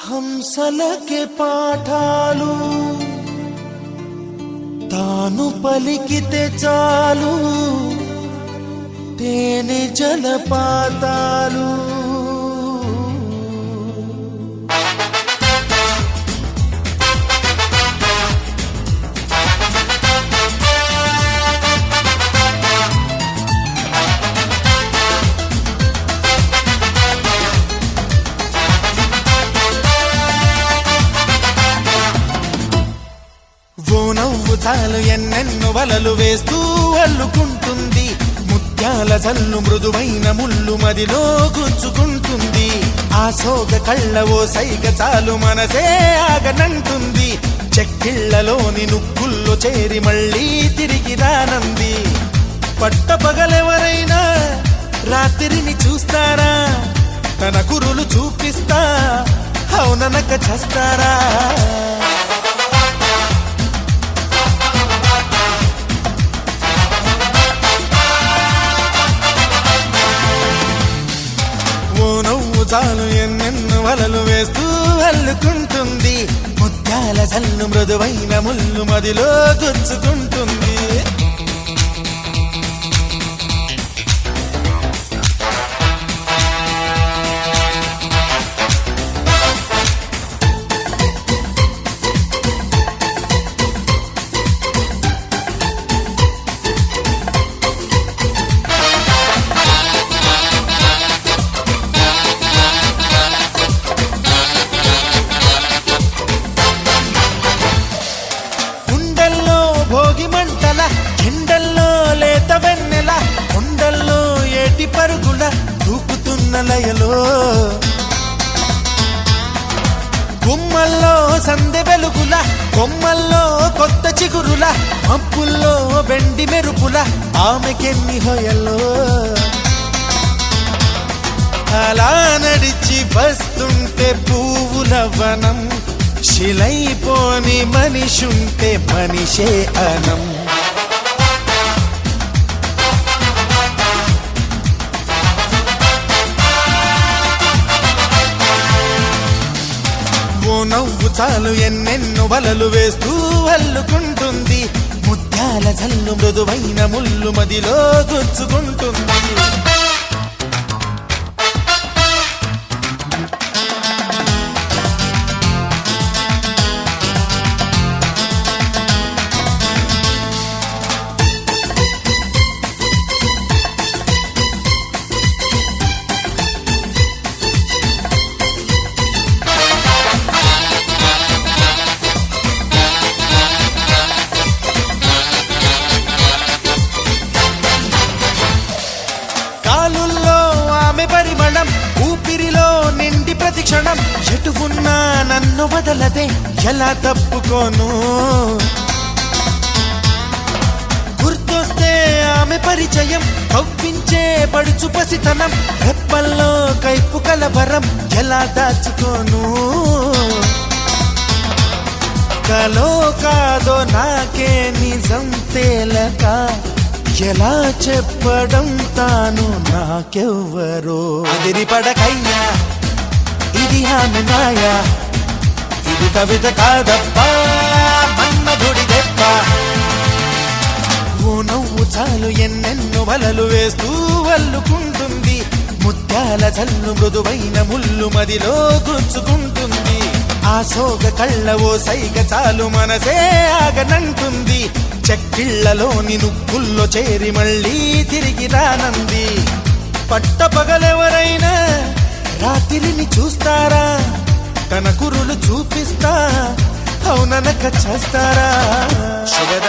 హంసలకే పాఠాలు తాను పలికితే చాలు తేనె జలపాతాలు నవ్వు చాలు ఎన్నెన్నో వలలు వేస్తూ అల్లుకుంటుంది ముత్యాల జల్లు మృదువైన ముళ్ళు మదిలో గుచ్చుకుంటుంది ఆ సోగ కళ్ళ ఓ సైగ చాలు మనసే ఆగనంటుంది చెక్కిళ్లలోని నుక్కుల్లో చేరి మళ్ళీ తిరిగి రానంది పట్టపగలెవరైనా రాత్రిని చూస్తారా తన కురులు చూపిస్తా అవుననక చేస్తారా చాలు ఎన్నెన్నో వలలు వేస్తూ అల్లుకుంటుంది ముత్యాల జల్లు మృదువైన ముళ్ళు మదిలో గుచ్చుకుంటుంది ఎండల్లో లేత వెన్నెల కొండల్లో ఏటి పరుగుల దూకుతున్న లయలో గుమ్మల్లో సందె వెలుగుల కొమ్మల్లో కొత్త చిగురుల మబ్బుల్లో వెండి మెరుపుల ఆమెకెన్ని హొయల్లో అలా నడిచి వస్తుంటే పువ్వుల వనం శిలైపోని మనిషుంటే మనిషే అనం నవ్వు చాలు ఎన్నెన్నో వలలు వేస్తూ అల్లుకుంటుంది ముత్యాల జల్లు మృదువైన ముళ్ళు మదిలో గుచ్చుకుంటుంది పరిమళం ఊపిరిలో నిండి ప్రతిక్షణం ఎటు ఉన్నా నన్ను వదలదే ఎలా తప్పుకోను గుర్తొస్తే ఆమె పరిచయం కవ్వించే పడుచు పసితనం రెప్పల్లో కైపు కలవరం ఎలా దాచుకోను కలో కాదో నాకే నిజం తేలక ఎలా చెప్పడం తాను నాకెవ్వరో అదిరి పడకయ్యా ఇది ఆమె మాయా ఇది కవిత కాదప్పా మన్మధుడి దెబ్బ ఓ నవ్వు చాలు ఎన్నెన్నో వలలు వేస్తూ అల్లుకుంటుంది ముత్యాల జల్లు మృదువైన ముళ్ళు మదిలో గుచ్చుకుంటుంది ఆ సోగ కళ్ళ ఓ సైగ చాలు మనసే ఆగనంటుంది చెక్కిళ్లలోని నుక్కుల్లో చేరి మళ్ళీ తిరిగి రానంది పట్టపగలెవరైనా రాత్రిని చూస్తారా తన కురులు చూపిస్తా అవుననక చేస్తారా శుభద